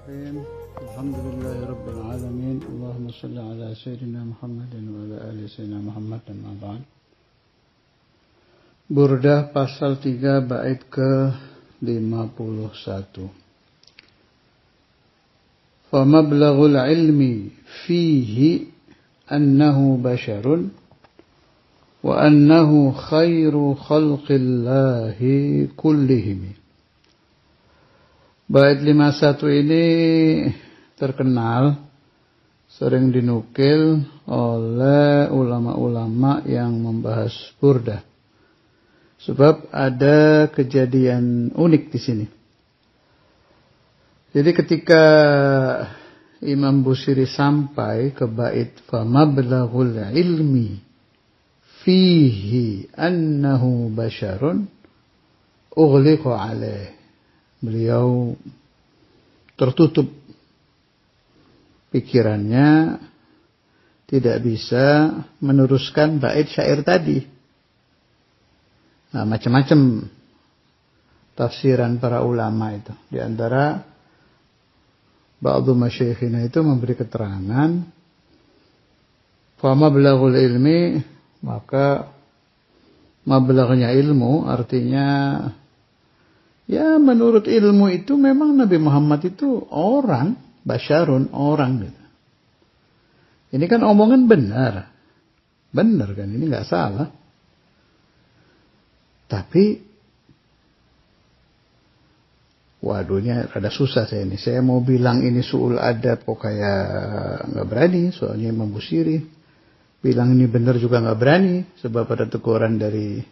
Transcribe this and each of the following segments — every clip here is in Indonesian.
Bismillahirrahmanirrahim. Alhamdulillahirabbil Allahumma shalli ala sayyidina Muhammadin wa ala ali sayyidina Muhammad dan ma'ba'd. Burdah pasal 3 bait ke-51. Fa mablaghul ilmi fihi annahu basharun wa annahu khairu khalqillahi kullihim. Bait 51 ini terkenal, sering dinukil oleh ulama-ulama yang membahas burdah. Sebab ada kejadian unik di sini. Jadi ketika Imam Busiri sampai ke bait famablaghul ilmi fihi annahu basyarun ughliqa alaih. Beliau tertutup pikirannya, tidak bisa meneruskan bait syair tadi. Nah, macam-macam tafsiran para ulama itu. Di antara ba'du masyayikhina itu memberi keterangan fa mablaghul ilmi, maka mablaghnya ilmu artinya ya menurut ilmu itu memang Nabi Muhammad itu orang, basyarun, orang gitu. Ini kan omongan benar. Benar kan, ini nggak salah. Tapi waduh, ini rada susah saya ini. Saya mau bilang ini su'ul adab kok kayak nggak berani, soalnya Imam Busiri. Bilang ini benar juga nggak berani, sebab ada teguran dari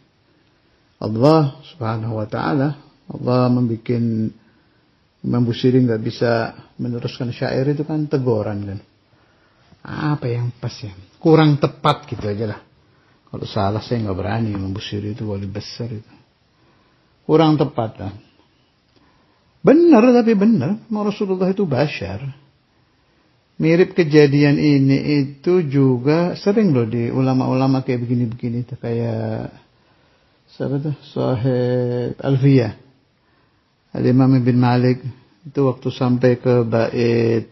Allah Subhanahu wa taala. Allah membuat Imam Busiri nggak bisa meneruskan syair itu kan teguran kan. Apa yang pas ya? Kurang tepat gitu aja lah. Kalau salah saya nggak berani, Imam Busiri itu wali besar itu. Kurang tepat lah. Benar tapi benar, Rasulullah itu basyar. Mirip kejadian ini itu juga sering loh di ulama-ulama kayak begini-begini tuh, kayak siapa tuh? Sahib Alfiyah. Al-Imam Ibn Malik itu waktu sampai ke bait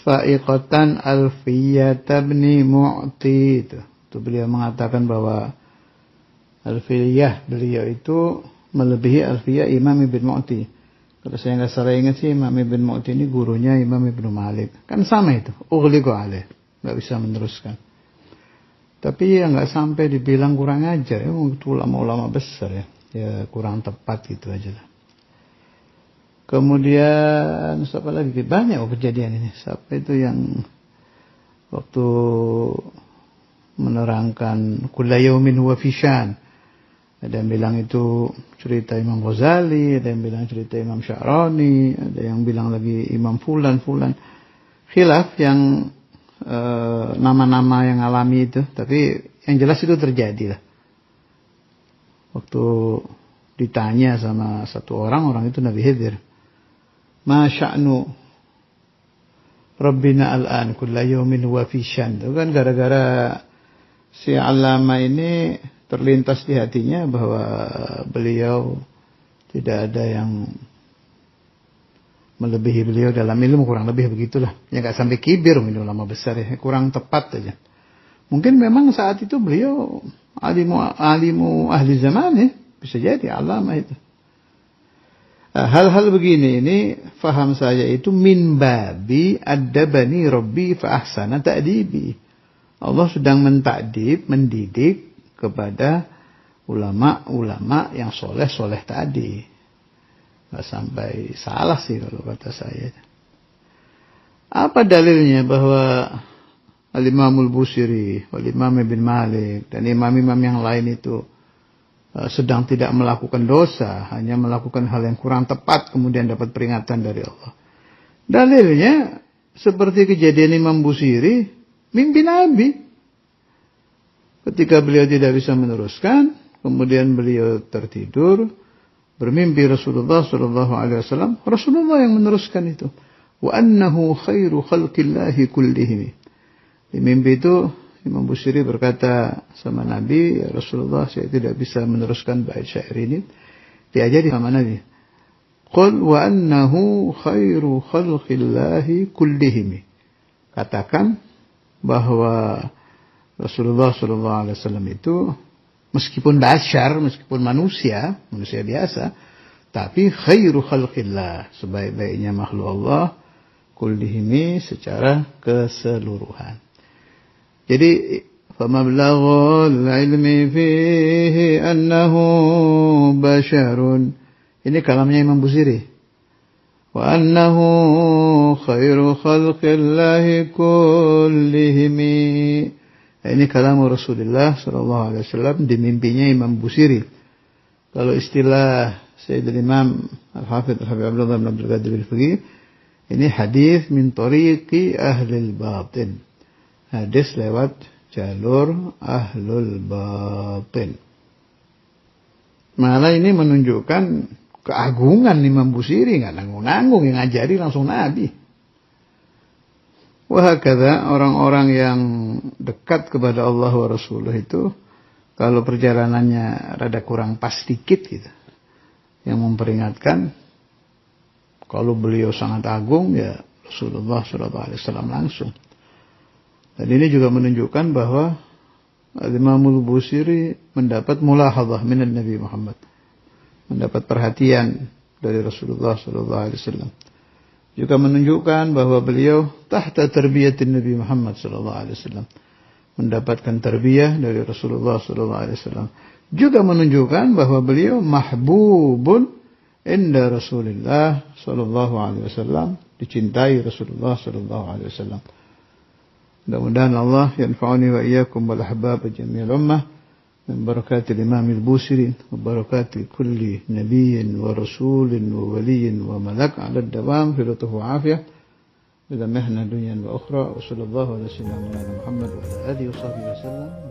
fa'iqatan Alfiyah tabni Mu'ti itu beliau mengatakan bahwa Alfiyah beliau itu melebihi Alfiyah Imam Ibn Mu'ti. Kalau saya nggak salah ingat sih, Imam Ibn Mu'ti ini gurunya Imam Ibn Malik. Kan sama itu, ughliqu alaih, nggak bisa meneruskan. Tapi ya nggak sampai dibilang kurang ajar ya, itu ulama-ulama besar ya. Ya kurang tepat gitu aja lah. Kemudian siapa lagi? Banyak kejadian ini. Siapa itu yang waktu menerangkan kullayaumin huwa fishan. Ada yang bilang itu cerita Imam Ghazali, ada yang bilang cerita Imam Sya'rani, ada yang bilang lagi Imam Fulan. Khilaf yang nama-nama yang alami itu. Tapi yang jelas itu terjadi lah. Waktu ditanya sama satu orang itu Nabi Khidir. Ma sya'nu Rabbina al-an kulla yawmin huwa fi syan. Itu kan gara-gara si Allama ini terlintas di hatinya bahwa beliau tidak ada yang melebihi beliau dalam ilmu, kurang lebih begitulah. Ya nggak sampai kibir, ini ulama besar ya, kurang tepat aja. Mungkin memang saat itu beliau alimu ahli zaman ya. Bisa jadi alama itu. Hal-hal begini ini faham saya itu min babi addabani rabbi fa ahsana ta'dibi. Allah sedang mendidik kepada ulama-ulama yang soleh-soleh tadi. Nggak sampai salah sih kalau kata saya. Apa dalilnya bahwa Al-Imamul Busiri, Al-Imam Ibn Malik, dan imam-imam yang lain itu sedang tidak melakukan dosa, hanya melakukan hal yang kurang tepat, kemudian dapat peringatan dari Allah. Dalilnya seperti kejadian Imam Busiri, mimpi Nabi. Ketika beliau tidak bisa meneruskan, kemudian beliau tertidur, bermimpi Rasulullah SAW, Rasulullah yang meneruskan itu. Wa annahu khairu khalqillahi kullihim. Di mimpi itu Imam Busiri berkata sama Nabi, ya Rasulullah, saya tidak bisa meneruskan bait syair ini. Diajari sama Nabi. Qul wa annahu khairu khalqillahi kullihim. Katakan bahwa Rasulullah SAW itu meskipun bashar, meskipun manusia biasa, tapi khairu khalqillah, sebaik-baiknya makhluk Allah, kullihim secara keseluruhan. Jadi famablagul ilmi fihi annahu basharun. Ini kalamnya Imam Busiri. Wa annahu khairu khalqillahi kullihim. Ini kalam Rasulullah SAW di mimpinya Imam Busiri. Kalau istilah Sayyidul Imam Al-Hafidh Abdullah bin Abdul Qadir Al-Faqih, ini hadis min tariqi ahlil batin. Hadis lewat jalur ahlul batin. Malah ini menunjukkan keagungan Imam Busiri, nggak nanggung-nanggung, yang ngajari langsung Nabi. Wahakadha orang-orang yang dekat kepada Allah wa Rasulullah itu, kalau perjalanannya rada kurang pas dikit gitu, yang memperingatkan, kalau beliau sangat agung ya Rasulullah SAW langsung. Dan ini juga menunjukkan bahwa Imam Busiri mendapat mulahadhah minan Nabi Muhammad, mendapat perhatian dari Rasulullah SAW. Juga menunjukkan bahwa beliau tahta tarbiyatin Nabi Muhammad SAW, mendapatkan tarbiyah dari Rasulullah SAW. Juga menunjukkan bahwa beliau mahbubun inda Rasulullah SAW, dicintai Rasulullah SAW. Mudah-mudahan Allah yanfa'uni wa iyyakum wal ahbab jami'al ummah min barakatil Imam Al-Busiri wa barakati kulli nabiyyin wa rasulin wa waliyyin wa malak ala ad-dawam fi lutuf wa afiyah bila mihna dunya wa ukhra. Wa sallallahu ala sayyidina Muhammad wa ala alihi wa sahbihi wa sallam.